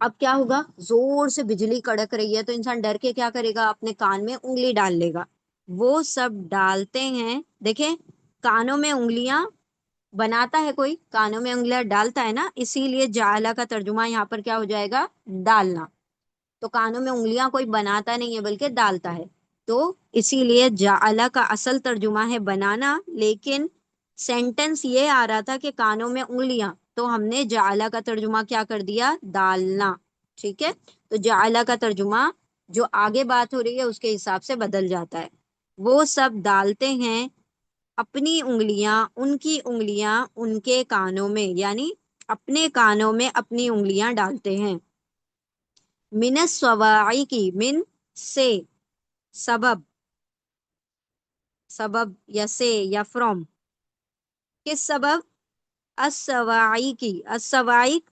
اب کیا ہوگا، زور سے بجلی کڑک رہی ہے تو انسان ڈر کے کیا کرے گا، اپنے کان میں انگلی ڈال لے گا. وہ سب ڈالتے ہیں. دیکھیں، کانوں میں انگلیاں بناتا ہے کوئی، کانوں میں انگلیاں ڈالتا ہے نا، اسی لیے جعلہ کا ترجمہ یہاں پر کیا ہو جائے گا، ڈالنا. تو کانوں میں انگلیاں کوئی بناتا نہیں ہے بلکہ ڈالتا ہے. تو اسی لیے جعلہ کا اصل ترجمہ ہے بنانا، لیکن سینٹنس یہ آ رہا تھا کہ کانوں میں انگلیاں، تو ہم نے جعلہ کا ترجمہ کیا کر دیا، ڈالنا. ٹھیک ہے. تو جعلہ کا ترجمہ جو آگے بات ہو رہی ہے اس کے حساب سے بدل جاتا ہے. وہ سب ڈالتے ہیں اپنی انگلیاں، ان کی انگلیاں ان کے کانوں میں، یعنی اپنے کانوں میں اپنی انگلیاں ڈالتے ہیں. من الصواعق، من سے، سبب، سبب یا سے یا فرام، کس سبب، الصواعق. الصواعق،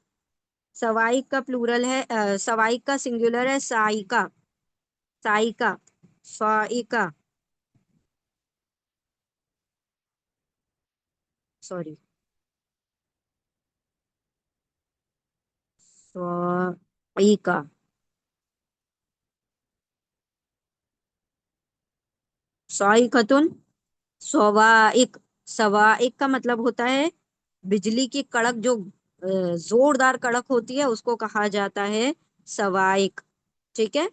سوائق کا پلورل ہے، سوائق کا سنگولر ہے سائقہ، سائقہ، سائقہ، سوری، سائقہ. سائقتن، سوائق. سوائق کا مطلب ہوتا ہے بجلی کی کڑک، جو زوردار کڑک ہوتی ہے اس کو کہا جاتا ہے سوائق. ٹھیک ہے.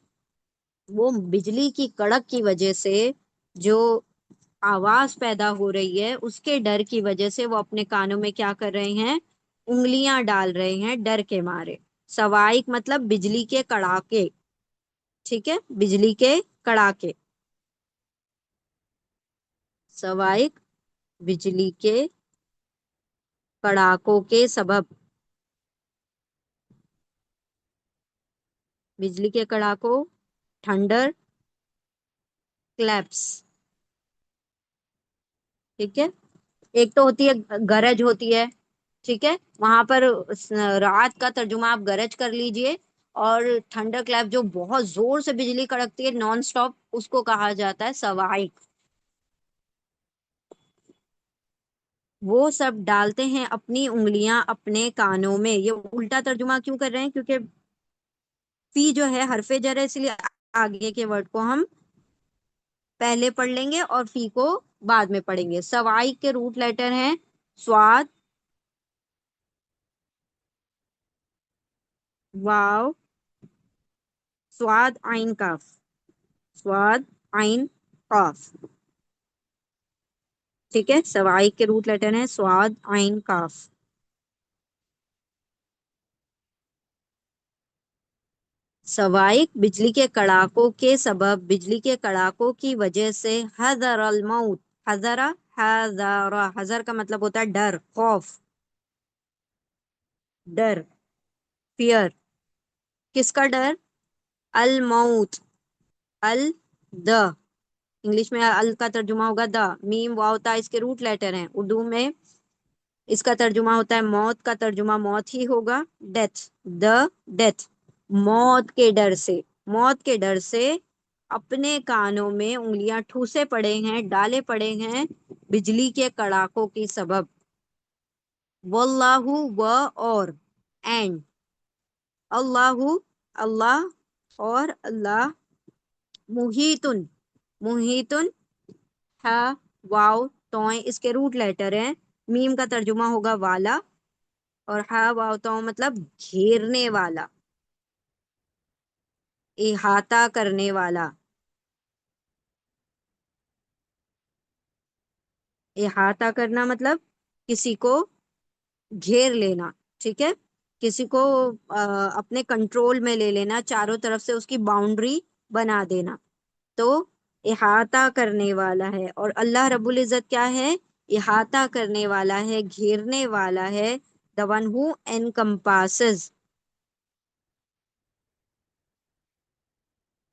وہ بجلی کی کڑک کی وجہ سے جو آواز پیدا ہو رہی ہے اس کے ڈر کی وجہ سے وہ اپنے کانوں میں کیا کر رہے ہیں، انگلیاں ڈال رہے ہیں ڈر کے مارے. سوائق مطلب بجلی کے کڑاکے. ٹھیک ہے، بجلی کے کڑاکے. سوائق، بجلی کے کڑاکوں کے سبب، بجلی کے کڑاکوں، تھنڈر کلیپس. ٹھیک ہے. ایک تو ہوتی ہے گرج ہوتی ہے. ٹھیک ہے، وہاں پر رات کا ترجمہ آپ گرج کر لیجئے. اور تھنڈر کلیپ جو بہت زور سے بجلی کڑکتی ہے نان سٹاپ، اس کو کہا جاتا ہے سوائق. وہ سب ڈالتے ہیں اپنی انگلیاں اپنے کانوں میں. یہ الٹا ترجمہ کیوں کر رہے ہیں، کیونکہ فی جو ہے حرف جر ہے، اس لیے آگے کے ورڈ کو ہم پہلے پڑھ لیں گے اور فی کو بعد میں پڑھیں گے. سوائق کے روٹ لیٹر ہیں سواد، واو، سواد عین کاف، سواد عین قاف. ٹھیک ہے. سوائق کے روٹ لیٹر ہیں سواد عین کاف. سوائق بجلی کے کڑاکوں کے سبب، بجلی کے کڑاکوں کی وجہ سے، حذر الموت، حذر، حذر، حذر کا مطلب ہوتا ہے ڈر، خوف، ڈر، فیئر. کس کا ڈر، الموت، ال، دا. انگلش میں ال کا ترجمہ ہوگا دا. میم واو تا اس کے روٹ لیٹر ہیں. اردو میں اس کا ترجمہ ہوتا ہے، موت کا ترجمہ موت ہی ہوگا، ڈیتھ، دا ڈیتھ. موت کے ڈر سے، موت کے ڈر سے اپنے کانوں میں انگلیاں ٹھوسے پڑے ہیں، ڈالے پڑے ہیں بجلی کے کڑاکوں کی سبب. واللہ، و، اور، اینڈ، اللہ، اللہ، اور اللہ، محیطن، محیطن، ہا، واو، توئیں اس کے روٹ لیٹر ہیں. میم کا ترجمہ ہوگا والا، اور ہا واو تو مطلب گھیرنے والا، احاطہ کرنے والا. احاطہ کرنا مطلب کسی کو گھیر لینا. ٹھیک ہے. کسی کو اپنے کنٹرول میں لے لینا، چاروں طرف سے اس کی باؤنڈری بنا دینا. تو احاطہ کرنے والا ہے. اور اللہ رب العزت کیا ہے، احاطہ کرنے والا ہے، گھیرنے والا ہے. the one who encompasses،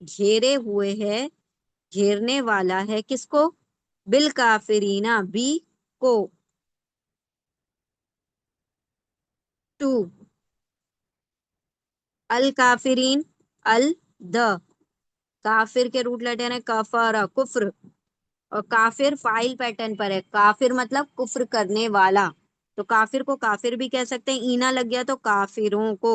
گھیرے ہوئے ہے، گھیرنے والا ہے کس کو، بالکافرین، بی کو، ٹو، الکافرین، ال، دا. کافر کے روٹ لیٹر ہے کفارہ، کفر. اور کافر فائل پیٹرن پر ہے. کافر مطلب کفر کرنے والا. تو کافر کو کافر بھی کہہ سکتے ہیں، اینا لگ گیا تو کافروں کو.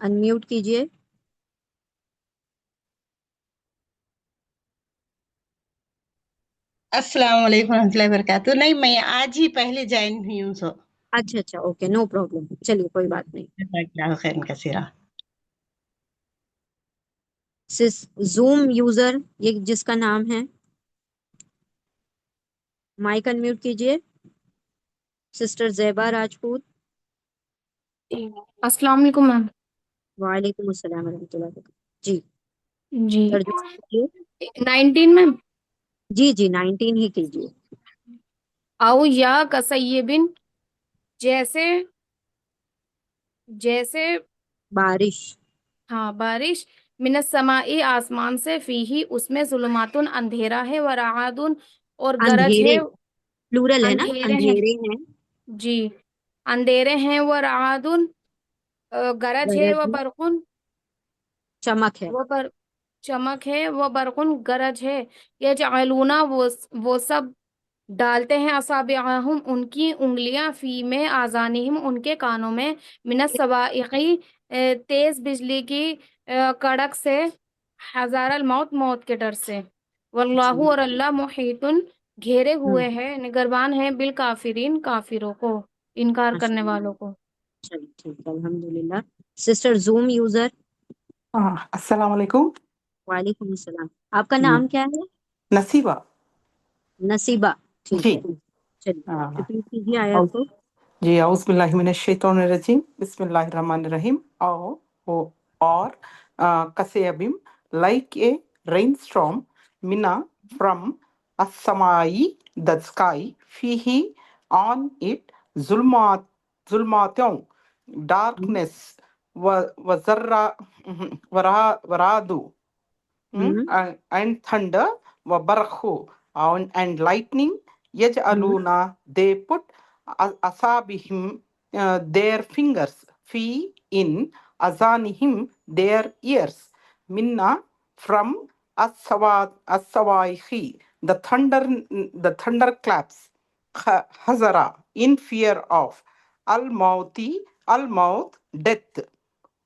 انمیوٹ کیجئے. السلام علیکم ورحمۃ اللہ وبرکاتہ. نہیں، میں آج ہی پہلے جوائن ہوئی ہوں. سو اچھا اچھا، اوکے، نو پرابلم، چلیے کوئی بات نہیں. جزاک اللہ خیر کثیرا. زوم یوزر، یہ جس کا نام ہے، مائک انمیوٹ کیجئے. سسٹر زیبا راجپوت. السلام علیکم میم. وعلیکم السلام ورحمۃ اللہ وبرکاتہ. جی جی ترجمہ کیجئے. 19 میم. جی جی 19 ہی کیجئے. او یا کسیبن، جیسے جیسے بارش. ہاں بارش، من السمائی آسمان سے، فیہی اس میں، ظلماتن اندھیرا ہے، ورعادن اور گرج ہے. اندھیرے پلورل ہے نا، اندھیرے ہیں، اندھیرے ہیں. جی اندھیرے ہیں، ورعادن گرج ہے، گرج ہے، وبرقن چمک ہے. وہ پر چمک ہے، وہ برقن گرج ہے. یجعلون وہ سب ڈالتے ہیں، اصابعہم ان کی انگلیاں، فی میں آذانہم ان کے کانوں میں، من الصواعقی تیز بجلی کی کڑک سے، حذر الموت موت کے ڈر سے. واللہ جی اور اللہ محیطن گھیرے ہوں، ہوئے ہیں، نگربان ہے، بالکافرین کافروں کو، انکار ماشاء کرنے اللہ. والوں کو. چلیے ٹھیک ہے، الحمدللہ. Sister zoom user. السلام علیکم. وعلیکم السلام. آپ کا نام کیا ہے؟ نصیبہ. نصیبہ. ٹھیک جی. ہے، چلیے آ، ریپیٹ کیجیے آیت اعوذ- کو. جی اعوذ باللہ من الشیطان الرجیم، بسم اللہ الرحمن الرحیم. اور کسیبم، like a rainstorm, mina, from as-samai, the sky, fihi, on it, zulmatun, darkness, wa waradu, ہوں and thunder, wabarakhu, and lightning, ہوں yaj'aluna, they put asabihim, their fingers, fi, in, azanihim, their ears, minna, from, asawaihi, the thunder claps, hazara, in fear of, al-maut, death.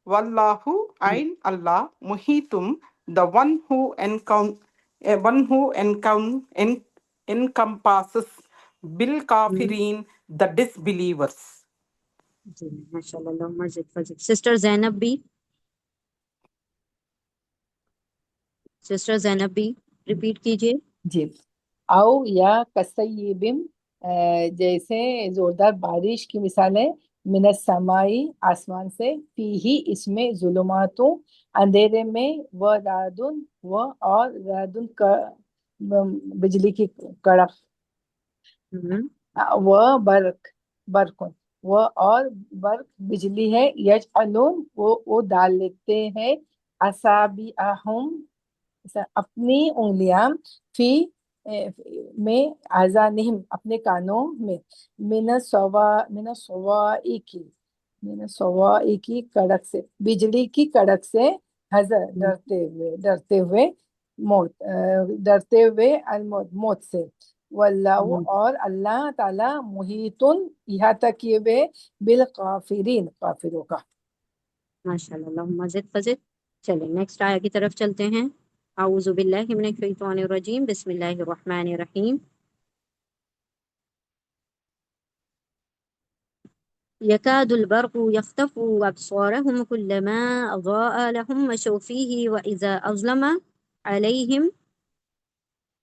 Wallahu, and Allah, muhitum, the one who encompasses, bil ہوں. kafirin, the disbelievers. جی ماشاء اللہ، اللہم زد فزد. Sister زینب بھی. Sister زینب بھی repeat کیجیے. جی. او یا کسیبم، جیسے زوردار بارش کی مثال ہے، من السمائی آسمان سے، فی ہی اس میں، ظلماتوں اندھیرے میں، و رعدن اور رعدن بجلی کی کڑک، ہوں و برق وہ اور برق بجلی ہے، یجعلون وہ ڈال لیتے ہیں، اصابعہم اپنی انگلیاں، فی میں، آذانہم اپنے کانوں میں، من الصواعقی کڑک سے، بجلی کی کڑک سے، حذر ڈرتے ہوئے موت سے. واللہ ہوں. اور اللہ تعالی، محیطن احاطہ کیے ہوئے، بالکافرین کافروں کا. ماشاء اللہ، اللہم زد فزد. چلیں نیکسٹ آیہ کی طرف چلتے ہیں. اعوذ باللہ من الشیطان الرجیم، بسم اللہ الرحمن الرحیم. يكاد البرق يخطف أبصارهم كلما أضاء لهم مشوا فيه وإذا أظلم عليهم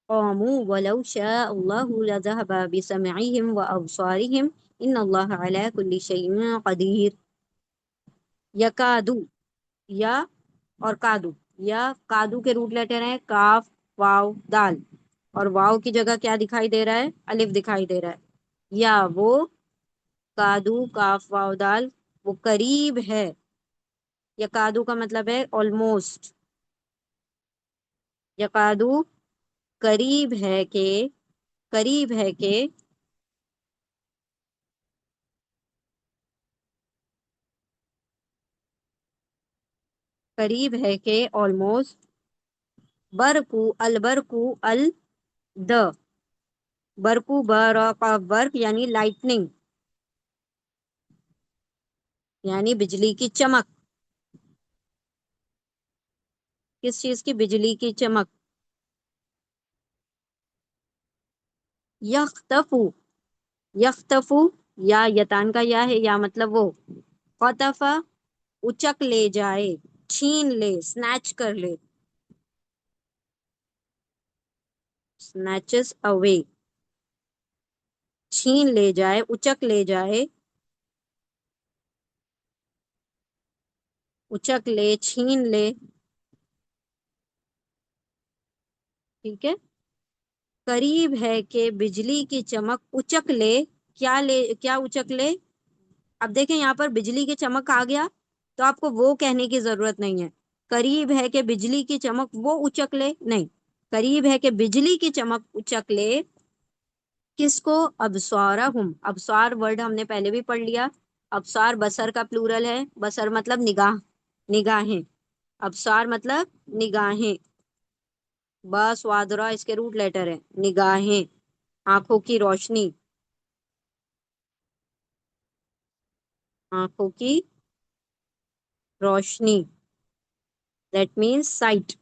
قاموا ولو شاء الله لذهب بسمعهم وأبصارهم إن الله على كل شيء قدير. یکادو، یا اور کادو، یا کادو کے روٹ لیٹر ہیں کاف واو دال، اور واو کی جگہ کیا دکھائی دے رہا ہے؟ الف دکھائی دے رہا ہے. یا وہ کادو کاف واو دال وہ قریب ہے. یکادو کا مطلب ہے آلموسٹ. یکادو قریب ہے کہ، قریب ہے کہ، قریب ہے کہ، آلموسٹ. برقو البرقو برقو برق برق یعنی لائٹننگ، یعنی بجلی کی چمک. کس چیز کی؟ بجلی کی چمک. یختفو، یختفو یا یتان کا یا ہے، یا مطلب وہ خطفا اچک لے جائے، چھین لے، سنیچ کر لے. snatches away، چھین لے جائے، اچک لے جائے، اچک لے، چھین لے. ٹھیک ہے. قریب ہے کہ بجلی کی چمک اچک لے. کیا اچک لے؟ اب دیکھیں یہاں پر بجلی کی چمک آ گیا تو آپ کو وہ کہنے کی ضرورت نہیں ہے قریب ہے کہ بجلی کی چمک وہ اچک لے، نہیں، قریب ہے کہ بجلی کی چمک اچک لے. کس کو؟ ابصارہم. ابصار ورڈ ہم نے پہلے بھی پڑھ لیا. ابصار بصر کا پلورل ہے. بصر مطلب نگاہ، نگاہیں. ابصار مطلب نگاہیں. با سوادرا اس کے روٹ لیٹر ہے. نگاہیں، آنکھوں کی روشنی، آنکھوں کی روشنی. دیٹ مینس سائٹ،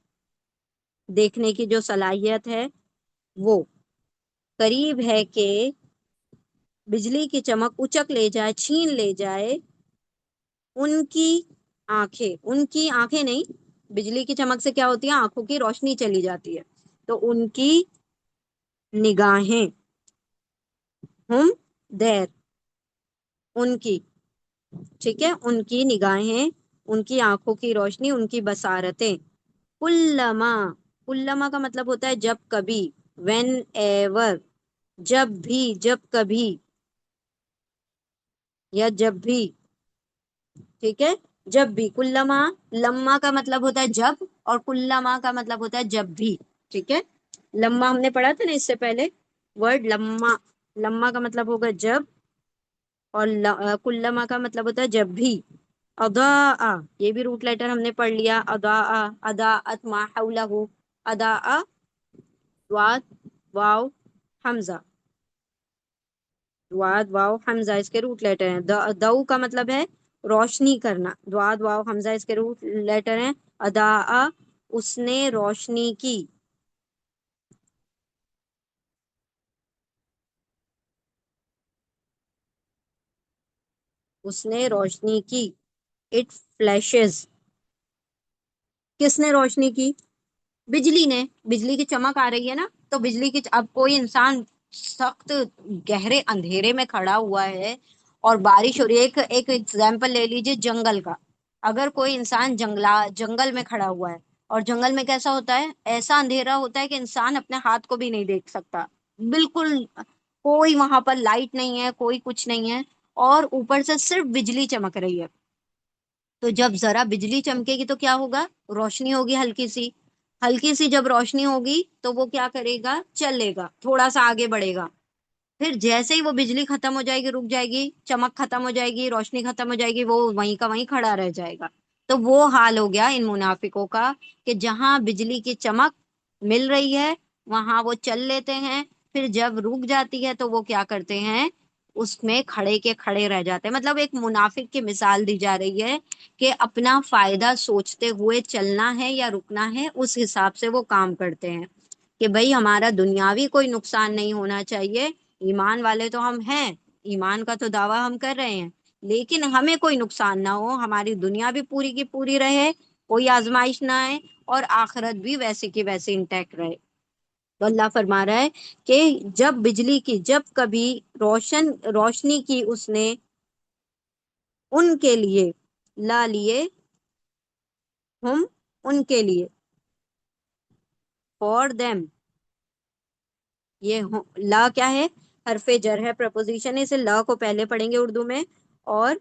دیکھنے کی جو صلاحیت ہے وہ. قریب ہے کہ بجلی کی چمک اچک لے جائے، چھین لے جائے ان کی آنکھیں. ان کی آنکھیں نہیں، بجلی کی چمک سے کیا ہوتی ہے؟ آنکھوں کی روشنی چلی جاتی ہے. تو ان کی نگاہیں، ہم دیر، ان کی. ٹھیک ہے، ان کی نگاہیں، ان کی آنکھوں کی روشنی، ان کی بصارتیں. کلما، کلما کا مطلب ہوتا ہے جب کبھی. وین ایور، جب بھی، جب کبھی، یا جب بھی. ٹھیک ہے، جب بھی. کلما، لما کا مطلب ہوتا ہے جب، اور کلما کا مطلب ہوتا ہے جب بھی. ٹھیک ہے. لما ہم نے پڑھا تھا نا اس سے پہلے ورڈ لما. لما کا مطلب ہوگا جب، اور کلما کا مطلب ہوتا ہے جب بھی. اضاء، یہ بھی روٹ لیٹر ہم نے پڑھ لیا. اضاء، اضاءت ما حولہ. اضاء، واد واو حمزہ، واد واو حمزہ اس کے روٹ لیٹر ہیں. دو کا مطلب ہے روشنی کرنا. واد واو حمزہ اس کے روٹ لیٹر ہیں. اضاء، اس نے روشنی کی. اس نے روشنی کی. اٹ فلیشز، کس نے روشنی کی؟ بجلی نے. بجلی کی چمک آ رہی ہے نا، تو بجلی کی اب کوئی انسان سخت گہرے اندھیرے میں کھڑا ہوا ہے اور بارش ہو رہی ہے. ایک ایگزامپل لے لیجئے جنگل کا. اگر کوئی انسان جنگل میں کھڑا ہوا ہے، اور جنگل میں کیسا ہوتا ہے؟ ایسا اندھیرا ہوتا ہے کہ انسان اپنے ہاتھ کو بھی نہیں دیکھ سکتا. بالکل کوئی وہاں پر لائٹ نہیں ہے، کوئی کچھ نہیں ہے، اور اوپر سے صرف بجلی چمک رہی ہے. تو جب ذرا بجلی چمکے گی تو کیا ہوگا؟ روشنی ہوگی ہلکی سی. ہلکی سی جب روشنی ہوگی تو وہ کیا کرے گا؟ چلے گا، تھوڑا سا آگے بڑھے گا. پھر جیسے ہی وہ بجلی ختم ہو جائے گی، رک جائے گی، چمک ختم ہو جائے گی، روشنی ختم ہو جائے گی، وہ وہیں کا وہیں کھڑا رہ جائے گا. تو وہ حال ہو گیا ان منافقوں کا کہ جہاں بجلی کی چمک مل رہی ہے وہاں وہ چل لیتے ہیں، پھر جب رک جاتی ہے تو وہ کیا کرتے ہیں؟ اس میں کھڑے کے کھڑے رہ جاتے ہیں. مطلب ایک منافق کی مثال دی جا رہی ہے کہ اپنا فائدہ سوچتے ہوئے چلنا ہے یا رکنا ہے، اس حساب سے وہ کام کرتے ہیں کہ بھئی ہمارا دنیاوی کوئی نقصان نہیں ہونا چاہیے. ایمان والے تو ہم ہیں، ایمان کا تو دعویٰ ہم کر رہے ہیں، لیکن ہمیں کوئی نقصان نہ ہو، ہماری دنیا بھی پوری کی پوری رہے، کوئی آزمائش نہ آئے، اور آخرت بھی ویسے کی ویسے انٹیکٹ رہے. تو اللہ فرما رہا ہے کہ جب بجلی کی، جب کبھی روشنی کی اس نے ان کے لیے، لا لیے، ہم ان کے لیے، فور دیم. یہ لا کیا ہے؟ حرف جر ہے، پرپوزیشن ہے. اسے لا کو پہلے پڑھیں گے اردو میں اور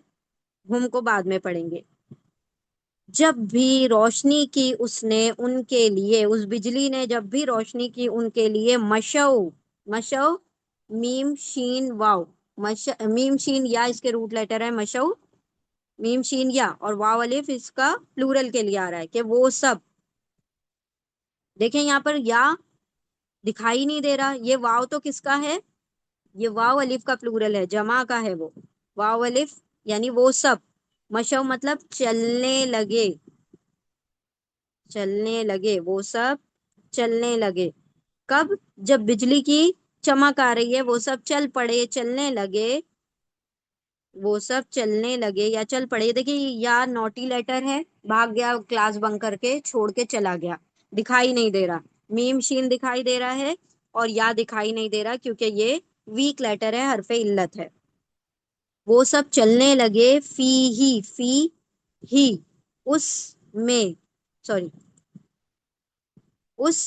ہم کو بعد میں پڑھیں گے. جب بھی روشنی کی اس نے ان کے لیے، اس بجلی نے جب بھی روشنی کی ان کے لیے، مشو، مشو میم شین واو، میم شین یا اس کے روٹ لیٹر ہے. مشو، میم شین یا، اور واو الف اس کا پلورل کے لیے آ رہا ہے کہ وہ سب. دیکھیں یہاں پر یا دکھائی نہیں دے رہا. یہ واو تو کس کا ہے؟ یہ واو الف کا پلورل ہے، جمع کا ہے وہ. واو الف یعنی وہ سب. مشو مطلب چلنے لگے، چلنے لگے، وہ سب چلنے لگے. کب؟ جب بجلی کی چمک آ رہی ہے وہ سب چل پڑے، چلنے لگے، وہ سب چلنے لگے یا چل پڑے. دیکھیے یا نوٹی لیٹر ہے، بھاگ گیا کلاس بنک کر کے، چھوڑ کے چلا گیا، دکھائی نہیں دے رہا. میم شین دکھائی دے رہا ہے اور یا دکھائی نہیں دے رہا کیونکہ یہ ویک لیٹر ہے، حرف علت ہے. وہ سب چلنے لگے فی ہی اس میں، سوری اس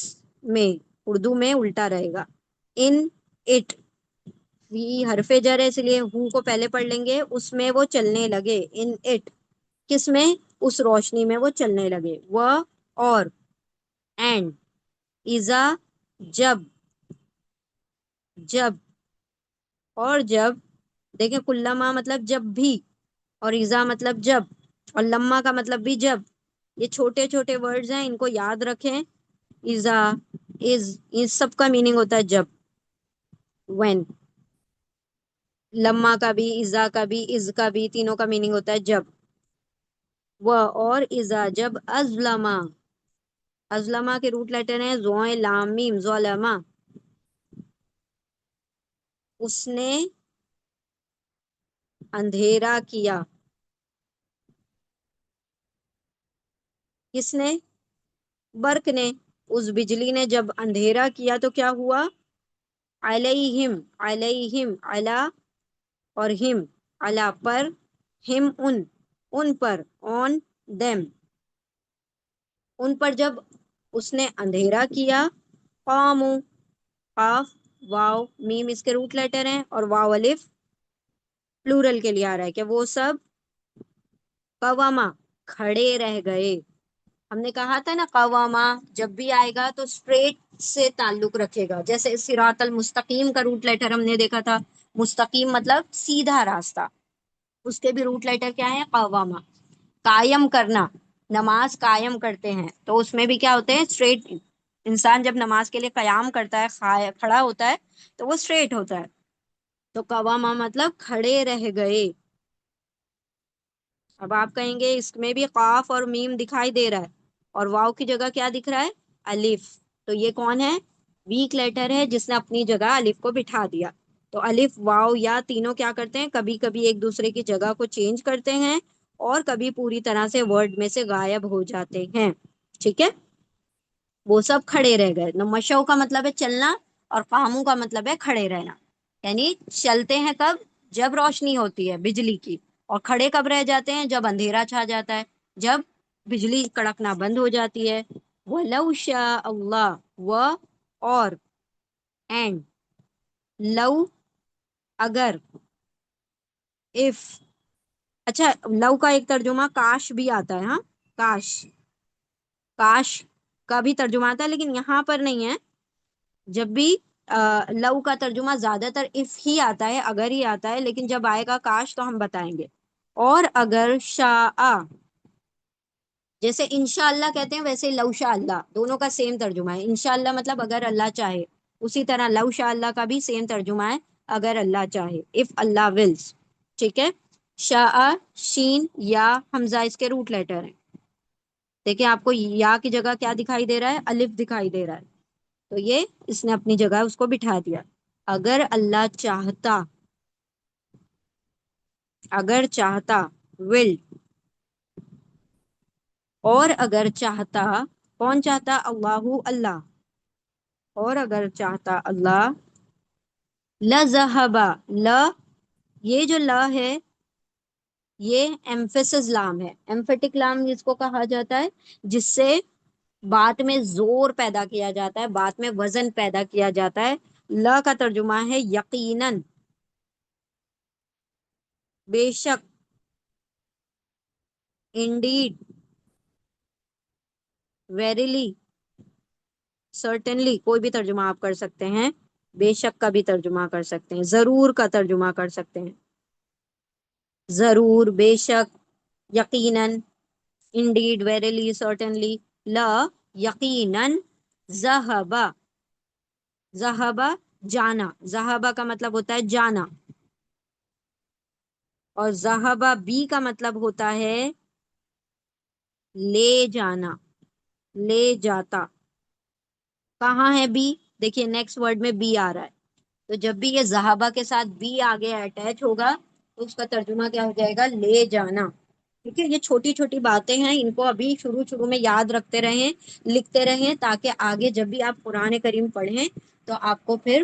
میں، اردو میں الٹا رہے گا. ان اٹ، فی حرف جر ہے اس لیے ہو کو پہلے پڑھ لیں گے. اس میں وہ چلنے لگے، ان اٹ، کس میں؟ اس روشنی میں وہ چلنے لگے. وہ اور اینڈ اذا، جب، جب اور جب. دیکھیں کلما مطلب جب بھی، اور اذا مطلب جب، اور لما کا مطلب بھی جب. یہ چھوٹے چھوٹے ورڈز ہیں، ان کو یاد رکھیں. اذا، اس سب کا میننگ ہوتا ہے جب، when. لما کا بھی، اذا کا بھی، از کا بھی، تینوں کا میننگ ہوتا ہے جب. وہ اور اذا جب، ازلما، ازلما کے روٹ لیٹر ہیں زوئیں لام میم، ظلما. اس نے اندھیرا کیا. کس نے؟ برق نے. اس بجلی نے جب اندھیرا کیا تو کیا ہوا؟ علیہم، علیہم، علا اور ہم، علا پر، ہم ان پر، on them. ان پر جب اس نے اندھیرا کیا. قامو، قاف واو میم اس کے روٹ لیٹر ہیں اور واو الف پلورل کے لیے آ رہا ہے کہ وہ سب قواما، کھڑے رہ گئے. ہم نے کہا تھا نا قواما جب بھی آئے گا تو اسٹریٹ سے تعلق رکھے گا. جیسے صراط المستقیم کا روٹ لیٹر ہم نے دیکھا تھا، مستقیم مطلب سیدھا راستہ، اس کے بھی روٹ لیٹر کیا ہے؟ قواما. قائم کرنا، نماز قائم کرتے ہیں تو اس میں بھی کیا ہوتے ہیں؟ اسٹریٹ. انسان جب نماز کے لیے قیام کرتا ہے، کھڑا ہوتا ہے تو وہ اسٹریٹ ہوتا ہے. تو قواما مطلب کھڑے رہ گئے. اب آپ کہیں گے اس میں بھی قاف اور میم دکھائی دے رہا ہے اور واو کی جگہ کیا دکھ رہا ہے؟ الف. تو یہ کون ہے؟ ویک لیٹر ہے جس نے اپنی جگہ الف کو بٹھا دیا. تو الف واو یا تینوں کیا کرتے ہیں؟ کبھی کبھی ایک دوسرے کی جگہ کو چینج کرتے ہیں اور کبھی پوری طرح سے ورڈ میں سے غائب ہو جاتے ہیں. ٹھیک ہے. وہ سب کھڑے رہ گئے. مشو کا مطلب ہے چلنا اور قامو کا مطلب ہے کھڑے رہنا. یعنی چلتے ہیں کب؟ جب روشنی ہوتی ہے بجلی کی. اور کھڑے کب رہ جاتے ہیں؟ جب اندھیرا چھا جاتا ہے، جب بجلی کڑکنا بند ہو جاتی ہے. وَلَوْ شَاءَ اللَّهُ، اور اینڈ لو، اگر، if. اچھا لو کا ایک ترجمہ کاش بھی آتا ہے. ہاں کاش، کاش کا بھی ترجمہ آتا ہے لیکن یہاں پر نہیں ہے. جب بھی لو کا ترجمہ زیادہ تر اف ہی آتا ہے، اگر ہی آتا ہے، لیکن جب آئے گا کاش تو ہم بتائیں گے. اور اگر شاء، جیسے انشاءاللہ کہتے ہیں ویسے لو شاء اللہ دونوں کا سیم ترجمہ ہے. انشاءاللہ مطلب اگر اللہ چاہے، اسی طرح لو شاء اللہ کا بھی سیم ترجمہ ہے، اگر اللہ چاہے، اف اللہ ولز. ٹھیک ہے. شاء، شین یا حمزہ اس کے روٹ لیٹر ہیں. دیکھیں آپ کو یا کی جگہ کیا دکھائی دے رہا ہے؟ الف دکھائی دے رہا ہے. تو یہ اس نے اپنی جگہ اس کو بٹھا دیا. اگر اللہ چاہتا، اگر چاہتا، ول. اور اگر چاہتا، کون چاہتا؟ اللہ، اللہ. اور اگر چاہتا اللہ، لذہبا، لا، یہ جو لا ہے یہ ایمفیسس لام ہے. ایمفیٹک لام جس کو کہا جاتا ہے جس سے بات میں زور پیدا کیا جاتا ہے، بات میں وزن پیدا کیا جاتا ہے. لا کا ترجمہ ہے یقیناً، بے شک، انڈیڈ، ویریلی، سرٹنلی. کوئی بھی ترجمہ آپ کر سکتے ہیں. بے شک کا بھی ترجمہ کر سکتے ہیں. ضرور کا ترجمہ کر سکتے ہیں. ضرور، بے شک، یقیناً، انڈیڈ، ویریلی، سرٹنلی. لا، یقیناً، ذہبا، ذہبا جانا. ذہبا کا مطلب ہوتا ہے جانا اور ذہبا بی کا مطلب ہوتا ہے لے جانا. لے جاتا. کہاں ہے بی؟ دیکھیے نیکسٹ ورڈ میں بی آ رہا ہے، تو جب بھی یہ ذہابہ کے ساتھ بی آگے اٹیچ ہوگا تو اس کا ترجمہ کیا ہو جائے گا؟ لے جانا. ٹھیک ہے، یہ چھوٹی چھوٹی باتیں ہیں، ان کو ابھی شروع میں یاد رکھتے رہیں، لکھتے رہیں، تاکہ آگے جب بھی آپ قرآن کریم پڑھیں تو آپ کو پھر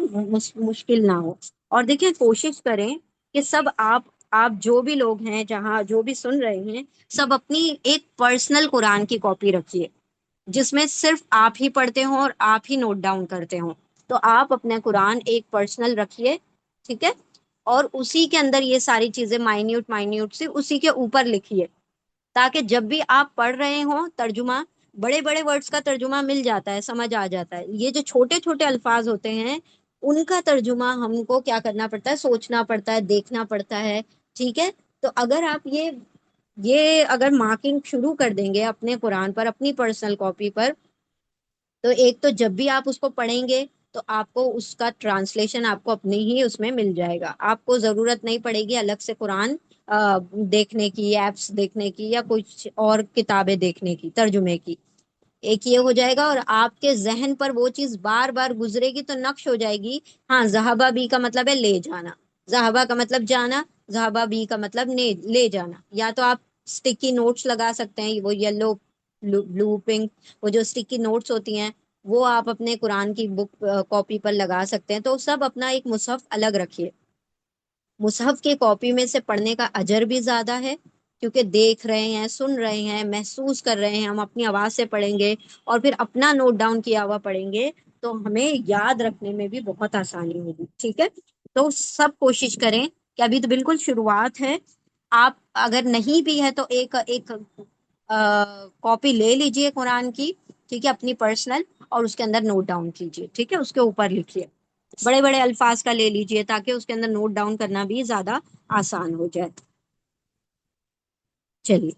مشکل نہ ہو. اور دیکھیں کوشش کریں کہ سب آپ جو بھی لوگ ہیں جہاں جو بھی سن رہے ہیں، سب اپنی ایک پرسنل قرآن کی کاپی رکھیے جس میں صرف آپ ہی پڑھتے ہوں اور آپ ہی نوٹ ڈاؤن کرتے ہوں. تو آپ اپنا قرآن ایک پرسنل رکھیے، ٹھیک ہے، اور اسی کے اندر یہ ساری چیزیں مائنیوٹ سے اسی کے اوپر لکھیے، تاکہ جب بھی آپ پڑھ رہے ہوں ترجمہ، بڑے بڑے ورڈز کا ترجمہ مل جاتا ہے، سمجھ آ جاتا ہے. یہ جو چھوٹے چھوٹے الفاظ ہوتے ہیں ان کا ترجمہ ہم کو کیا کرنا پڑتا ہے؟ سوچنا پڑتا ہے، دیکھنا پڑتا ہے. ٹھیک ہے، تو اگر آپ یہ اگر مارکنگ شروع کر دیں گے اپنے قرآن پر، اپنی پرسنل کاپی پر، تو ایک تو جب بھی آپ اس کو پڑھیں گے تو آپ کو اس کا ٹرانسلیشن آپ کو اپنے ہی اس میں مل جائے گا. آپ کو ضرورت نہیں پڑے گی الگ سے قرآن دیکھنے کی، ایپس دیکھنے کی، یا کچھ اور کتابیں دیکھنے کی ترجمے کی. ایک یہ ہو جائے گا، اور آپ کے ذہن پر وہ چیز بار بار گزرے گی تو نقش ہو جائے گی. ہاں، ذہبہ بھی کا مطلب ہے لے جانا، ذہبہ کا مطلب جانا، ذہبہ بھی کا مطلب لے جانا. یا تو آپ اسٹکی نوٹس لگا سکتے ہیں، وہ یلو بلو پنک، وہ جو اسٹکی نوٹس ہوتی ہیں وہ آپ اپنے قرآن کی بک کاپی پر لگا سکتے ہیں. تو سب اپنا ایک مصحف الگ رکھیے. مصحف کی کاپی میں سے پڑھنے کا اجر بھی زیادہ ہے، کیونکہ دیکھ رہے ہیں، سن رہے ہیں، محسوس کر رہے ہیں. ہم اپنی آواز سے پڑھیں گے اور پھر اپنا نوٹ ڈاؤن کیا ہوا پڑھیں گے تو ہمیں یاد رکھنے میں بھی بہت آسانی ہوگی. ٹھیک ہے، تو سب کوشش کریں کہ ابھی تو بالکل شروعات ہے. آپ اگر نہیں بھی ہے تو ایک کاپی لے لیجئے قرآن کی، ٹھیک ہے، اپنی پرسنل، اور اس کے اندر نوٹ ڈاؤن کیجئے. ٹھیک ہے، اس کے اوپر لکھیے، بڑے بڑے الفاظ کا لے لیجئے تاکہ اس کے اندر نوٹ ڈاؤن کرنا بھی زیادہ آسان ہو جائے. چلیے،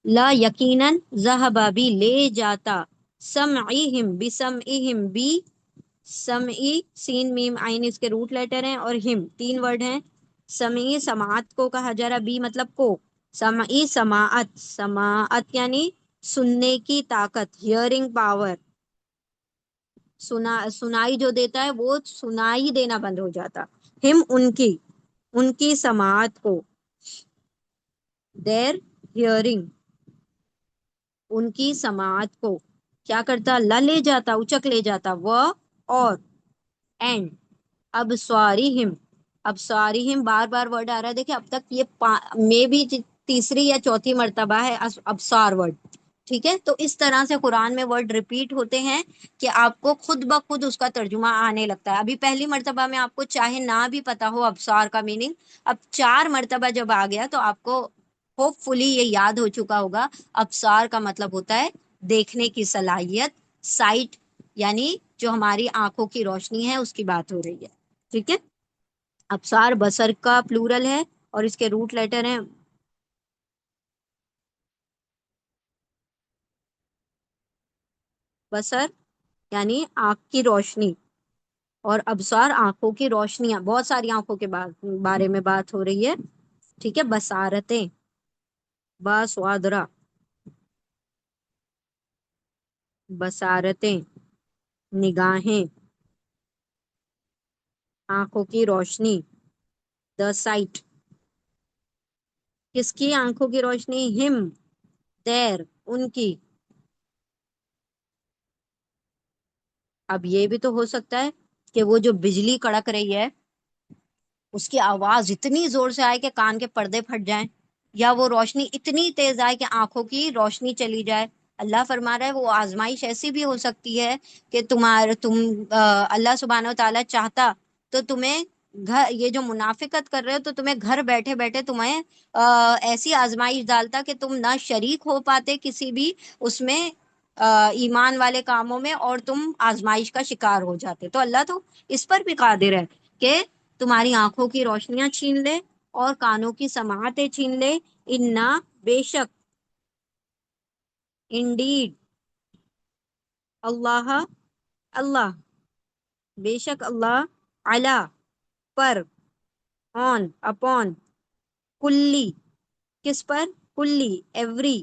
لا یقیناً ذہبا بھی لے جاتا، سمعہم بسمعہم بھی، سمعی سین میم عین اس کے روٹ لیٹر ہیں، اور ہم تین ورڈ ہیں. سمعی سماعت کو کہا جا رہا، بھی مطلب کو، سمعی سماعت، سماعت یعنی سننے کی طاقت، ہیئرنگ پاور. سنائی جو دیتا ہے وہ سنائی دینا بند ہو جاتا. ہم ان کی سماعت کو، دیر ہیئرنگ، ان کی سماعت کو کیا کرتا؟ اللہ لے جاتا، اچک لے جاتا. وہ اور اینڈ ابصارہم، ابصارہم بار بار ورڈ آ رہا ہے. دیکھیں اب تک یہ میں بھی تیسری یا چوتھی مرتبہ ہے ابصار ورڈ. ٹھیک ہے، تو اس طرح سے قرآن میں ورڈ ریپیٹ ہوتے ہیں کہ آپ کو خود بخود اس کا ترجمہ آنے لگتا ہے. ابھی پہلی مرتبہ میں آپ کو چاہے نہ بھی پتا ہو ابصار کا میننگ، اب 4 مرتبہ جب آ گیا تو آپ کو ہوپ فلی یہ یاد ہو چکا ہوگا. ابصار کا مطلب ہوتا ہے دیکھنے کی صلاحیت، سائٹ، یعنی جو ہماری آنکھوں کی روشنی ہے اس کی بات ہو رہی ہے. ٹھیک ہے، ابصار بصر کا پلورل ہے اور اس کے روٹ لیٹر ہیں بصر یعنی آنکھ کی روشنی، اور ابصار آنکھوں کی روشنیاں، بہت ساری آنکھوں کے بارے میں بات ہو رہی ہے. ٹھیک ہے، بصارتیں، باسوادرا، بصارتیں نگاہیں، آنکھوں کی روشنی، دا سائٹ. کس کی آنکھوں کی روشنی؟ ہم، دیر، ان کی. اب یہ بھی تو ہو سکتا ہے کہ وہ جو بجلی کڑک رہی ہے اس کی آواز اتنی زور سے آئے کہ کان کے پردے پھٹ جائیں، یا وہ روشنی اتنی تیز آئے کہ آنکھوں کی روشنی چلی جائے. اللہ فرما رہا ہے وہ آزمائش ایسی بھی ہو سکتی ہے کہ اللہ سبحانہ و تعالیٰ چاہتا تو تمہیں گھر، یہ جو منافقت کر رہے ہو تو تمہیں گھر بیٹھے بیٹھے تمہیں ایسی آزمائش ڈالتا کہ تم نہ شریک ہو پاتے کسی بھی اس میں ایمان والے کاموں میں، اور تم آزمائش کا شکار ہو جاتے. تو اللہ تو اس پر بھی قادر ہے کہ تمہاری آنکھوں کی روشنیاں چھین لے اور کانوں کی سماعتیں چھین لے. انا، بے شک، انڈیڈ، اللہ، بے شک اللہ، علی، پر، آن، اپون، کلی، کس پر؟ کلی، ایوری،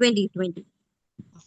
2020।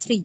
3,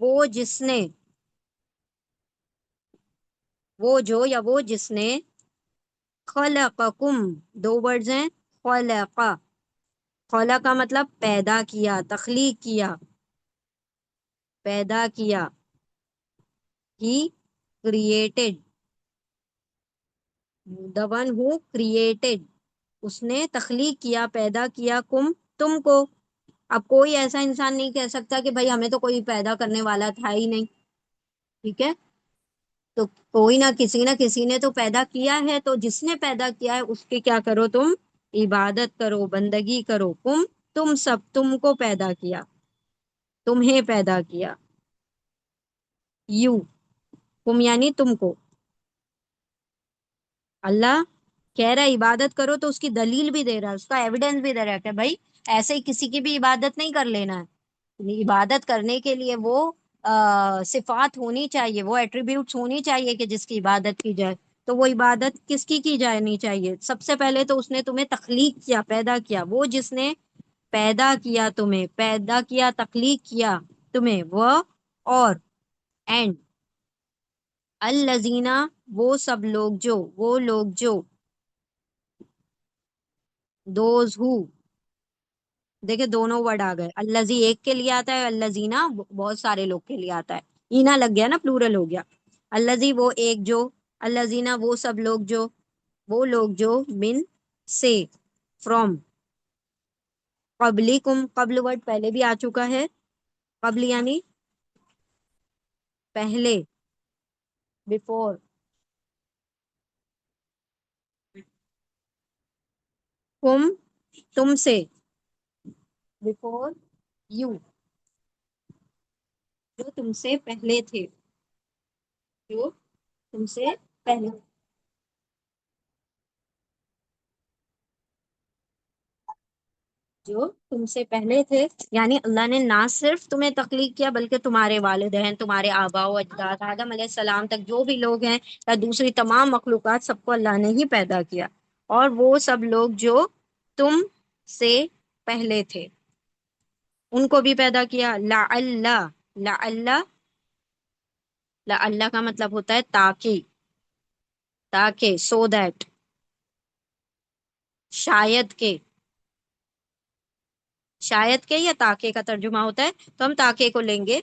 وہ جس نے، وہ جو یا وہ جس نے، خلقکم، دو ورڈز ہیں، خلق، خلق کا مطلب پیدا کیا، تخلیق کیا، پیدا کیا، he created, the one who created، اس نے تخلیق کیا، پیدا کیا، کم، تم کو۔ اب کوئی ایسا انسان نہیں کہہ سکتا کہ بھائی ہمیں تو کوئی پیدا کرنے والا تھا ہی نہیں، ٹھیک ہے؟ تو کوئی نہ کسی نے تو پیدا کیا ہے، تو جس نے پیدا کیا ہے اس کے کیا کرو تم؟ عبادت کرو، بندگی کرو، تم سب، تم کو پیدا کیا، تمہیں پیدا کیا، یو، تم یعنی تم کو۔ اللہ کہہ رہا ہے عبادت کرو تو اس کی دلیل بھی دے رہا ہے، اس کا ایویڈنس بھی دے رہا ہے کہ بھائی ایسے ہی کسی کی بھی عبادت نہیں کر لینا ہے، عبادت کرنے کے لیے وہ صفات ہونی چاہیے، وہ ایٹریبیوٹس ہونی چاہیے کہ جس کی عبادت کی جائے۔ تو وہ عبادت کس کی جانی چاہیے؟ سب سے پہلے تو اس نے تمہیں تخلیق کیا، پیدا کیا، وہ جس نے پیدا کیا تمہیں، پیدا کیا، تخلیق کیا تمہیں، وہ اور اینڈ الذین، وہ سب لوگ جو، وہ لوگ جو، دوز ہو، دیکھیں دونوں ورڈ آ گئے، الذی ایک کے لیے آتا ہے، الذینا بہت سارے لوگ کے لیے آتا ہے، اینا لگ گیا نا، پلورل ہو گیا۔ الذی وہ ایک جو، الذینا وہ سب لوگ جو، وہ لوگ جو، من سے، فرام، قبلکم، قبل ورڈ پہلے بھی آ چکا ہے، قبل یعنی پہلے، بفور، کم تم سے، بفور یو جو تم سے پہلے تھے، جو تم سے پہلے، جو تم سے پہلے تھے، یعنی اللہ نے نہ صرف تمہیں تخلیق کیا بلکہ تمہارے والدین، تمہارے آباء و اجداد، آدم علیہ السلام تک جو بھی لوگ ہیں یا دوسری تمام مخلوقات، سب کو اللہ نے ہی پیدا کیا، اور وہ سب لوگ جو تم سے پہلے تھے ان کو بھی پیدا کیا۔ لعل، لعل، لعل کا مطلب ہوتا ہے تاکہ، تاکہ، سو دیٹ، شاید کہ، شاید کے یا تاکہ کا ترجمہ ہوتا ہے، تو ہم تاکہ کو لیں گے،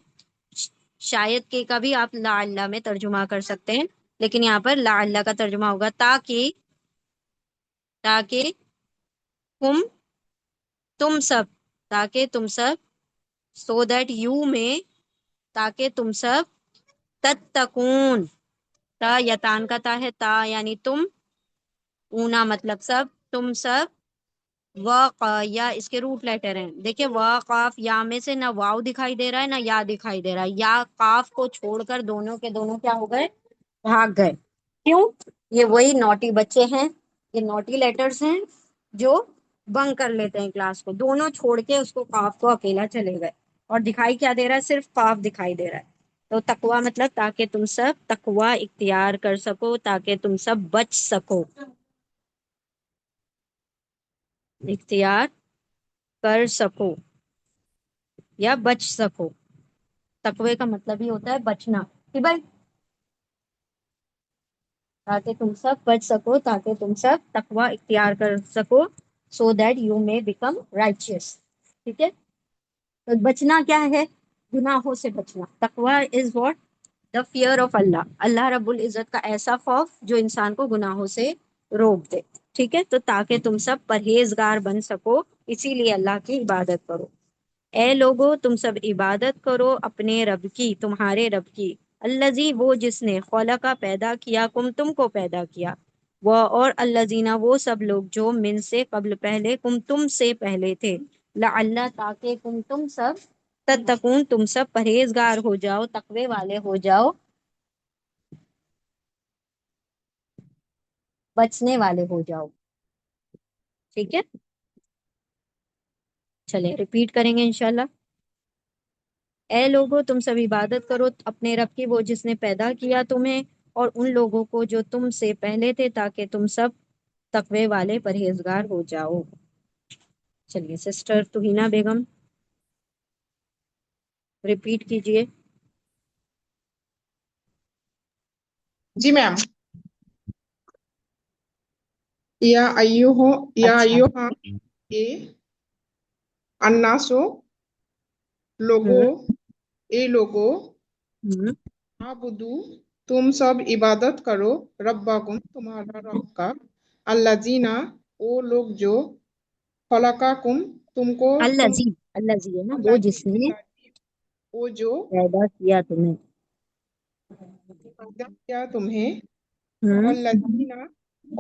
شاید کے کا بھی آپ لعل میں ترجمہ کر سکتے ہیں، لیکن یہاں پر لعل کا ترجمہ ہوگا تاکہ، تاکہ تم سب، تاکہ تم سب، سو دیٹ یو میں، تاکہ تم سب، تتقون، تا یتان کا تا ہے، تا یعنی تم، اونا مطلب سب، تم سب، یا اس کے روٹ لیٹر ہیں، دیکھیں قاف یا میں سے نہ واو دکھائی دے رہا ہے نہ یا دکھائی دے رہا ہے، یا قاف کو چھوڑ کر دونوں کے دونوں کیا ہو گئے؟ بھاگ گئے۔ کیوں؟ یہ وہی نوٹی بچے ہیں، یہ نوٹی لیٹرز ہیں جو بنک کر لیتے ہیں کلاس کو، دونوں چھوڑ کے اس کو قاف کو اکیلا چلے گئے، اور دکھائی کیا دے رہا ہے؟ صرف قاف دکھائی دے رہا ہے۔ تو تقوی مطلب تاکہ تم سب تقوی اختیار کر سکو، تاکہ تم سب بچ سکو، اختیار کر سکو یا بچ سکو۔ تقوی کا مطلب ہی ہوتا ہے بچنا، کہ بھائی تاکہ تم سب بچ سکو، تاکہ تم سب تقوی اختیار کر سکو، سو دیٹ یو میں بیکم رائچیس، ٹھیک ہے؟ تو بچنا کیا ہے؟ گناہوں سے بچنا۔ تقوی is what? The fear of Allah, Allah رب العزت کا ایسا خوف جو انسان کو گناہوں سے روک دے، ٹھیک ہے؟ تو تاکہ تم سب پرہیزگار بن سکو، اسی لیے اللہ کی عبادت کرو۔ اے لوگو تم سب عبادت کرو اپنے رب کی، تمہارے رب کی، الذی وہ جس نے، خلق پیدا کیا، کم تم کو پیدا کیا، وہ اور الذین وہ سب لوگ جو، من سے قبل پہلے، کم تم سے پہلے تھے، لعل تاکہ کم تم سب، تتقون تم سب پرہیزگار ہو جاؤ، تقوی والے ہو جاؤ، بچنے والے ہو جاؤ، ٹھیک ہے؟ چلیں ریپیٹ کریں گے انشاءاللہ۔ اے لوگو تم سب عبادت کرو اپنے رب کی، وہ جس نے پیدا کیا تمہیں اور ان لوگوں کو جو تم سے پہلے تھے، تاکہ تم سب تقوی والے پرہیزگار ہو جاؤ۔ چلیے سسٹر توہینہ بیگم ریپیٹ کیجئے۔ جی میم. یا اچھا ایوہا اے الناسو لوگو اے لوگو ہوں عبدو تم سب عبادت کرو ربکم تمہارا رب کا الذین وہ لوگ جو خلقکم تم کو اللہ جی ہے نا وہ جس نے وہ جو پیدا کیا تمہیں پیدا کیا تمہیں ہوں والذین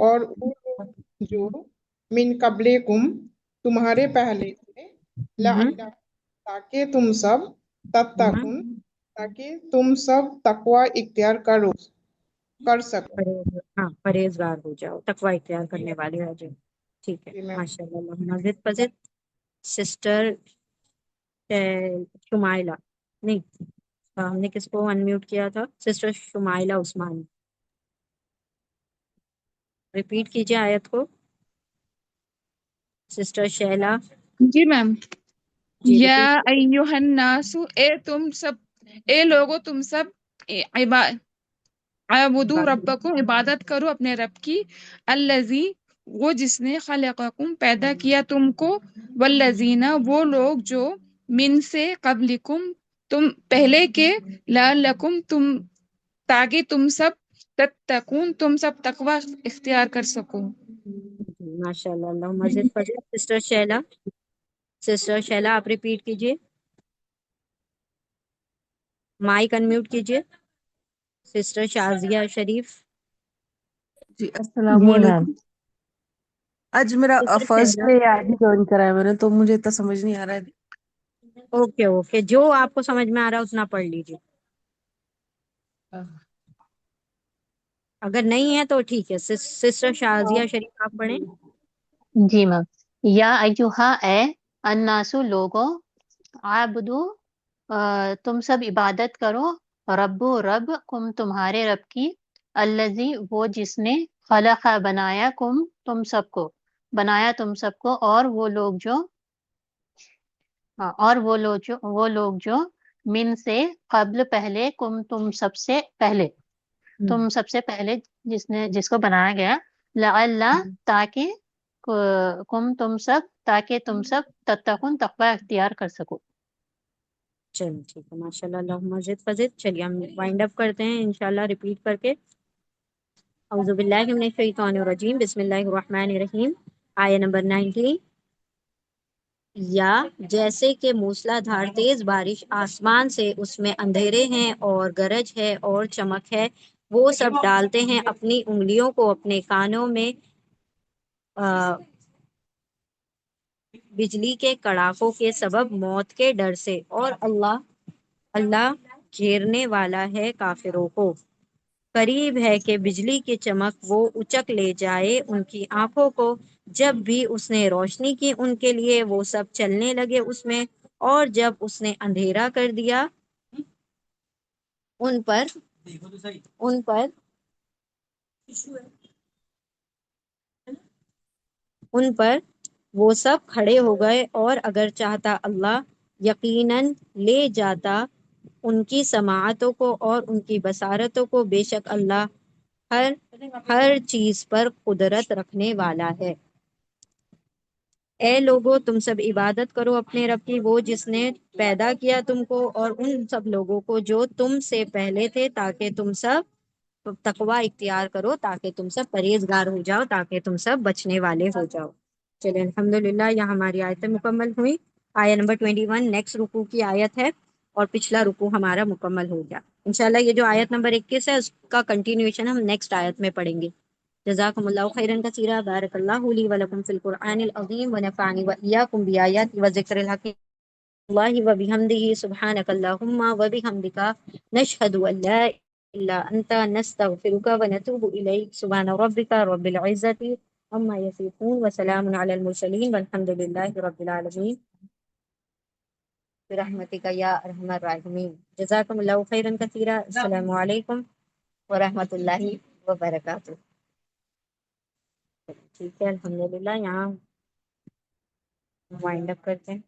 اور وہ لوگ جو من قبلکم تمہارے پہلے تھے لعلکم تاکہ تم سب تتقون تاکہ تم سب تقوی اختیار کر سکو. ہاں پرہیزگار ہو جاؤ تقوی اختیار کرنے والے ہو جاؤ ٹھیک ہے جی میم. ماشاء اللہ مزید پزید سسٹر شمائلہ نہیں ہم نے کس کو انمیوٹ کیا تھا سسٹر شمائلہ عثمان ریپیٹ کیجیے آیت کو سسٹر شیلا جی میم. جی یا ریپیٹ ایوہ الناس اے لوگو تم سب عبدو ربکم عبادت کرو اپنے رب کی الذی وہ جس نے خلقکم پیدا کیا تم کو والذین وہ لوگ جو من سے قبلکم تم پہلے کے لعلکم تم تاکہ تم سب تتقون تم سب تقوی اختیار کر سکو. ماشاء اللہ اللہ مزید پزید سسٹر شیلا آپ ریپیٹ کیجیے مائک انمیوٹ کیجیے سسٹر شازیہ شریف جی السلام جی میم علیکم. آج میرا سسٹر فرسٹ شیلا ڈے آج ہی جوائن کرا ہے میں نے تو مجھے اتنا سمجھ نہیں آ رہا ہے. اوکے جو آپ کو سمجھ میں آ رہا ہے اتنا پڑھ لیجیے اگر نہیں ہے تو ٹھیک ہے سسٹر شازیہ شریف آپ پڑھیں جی میم. یا ایوہا اے الناسو لوگو عبدو تم سب عبادت کرو رب کم تمہارے رب کی الذی وہ جس نے خلق بنایا تم سب کو اور وہ لوگ جو من سے قبل پہلے تم سب سے پہلے جس کو بنایا گیا لعل تاکہ تم سب تتقون تقوی اختیار کر سکو. چلیے ٹھیک ہے ماشاء اللہ اللہ مزید فزید چلیے ہم وائنڈ اپ کرتے ہیں انشاءاللہ ریپیٹ کر کے اعوذ باللہ من الشیطان الرجیم بسم اللہ الرحمن الرحیم آیہ نمبر 19 یا جیسے کہ موسلا دھار تیز بارش آسمان سے اس میں اندھیرے ہیں اور گرج ہے اور چمک ہے وہ سب ڈالتے ہیں اپنی انگلیوں کو اپنے کانوں میں بجلی کے کڑاکوں کے سبب موت کے ڈر سے اور اللہ گھیرنے والا ہے کافروں کو قریب ہے کہ بجلی کی چمک وہ اچک لے جائے ان کی آنکھوں کو جب بھی اس نے روشنی کی ان کے لیے وہ سب چلنے لگے اس میں اور جب اس نے اندھیرا کر دیا ان پر وہ سب کھڑے ہو گئے اور اگر چاہتا اللہ یقیناً لے جاتا ان کی سماعتوں کو اور ان کی بصارتوں کو بے شک اللہ ہر چیز پر قدرت رکھنے والا ہے اے لوگو تم سب عبادت کرو اپنے رب کی وہ جس نے پیدا کیا تم کو اور ان سب لوگوں کو جو تم سے پہلے تھے تاکہ تم سب تقوی اختیار کرو تاکہ تم سب پرہیزگار ہو جاؤ تاکہ تم سب بچنے والے ہو جاؤ چلیں الحمدللہ یہاں ہماری آیتیں مکمل ہوئی آیت نمبر 21 نیکسٹ رکوع کی آیت ہے اور پچھلا رکوع ہمارا مکمل ہو گیا انشاءاللہ یہ جو آیت نمبر 21 ہے اس کا کنٹینیوشن ہم نیکسٹ آیت میں پڑھیں گے جزاکم اللہ خیرا کثیرا بارک اللہ لی ولکم فی القرآن العظیم ونفعنی وإیاکم بآیات وذکر الحکیم اللہ وبحمدہ سبحانک اللہم وبحمدک نشہد ان لا الہ الا انت نستغفرک ونتوب الیک سبحان ربک رب العزة عما یصفون وسلام علی المرسلین والحمد للہ رب العالمین برحمتک یا ارحم الراحمین جزاکم اللہ خیرا کثیرا السلام علیکم ورحمۃ اللہ وبرکاتہ ٹھیک ہے الحمدللہ یہاں وائنڈ اپ کرتے ہیں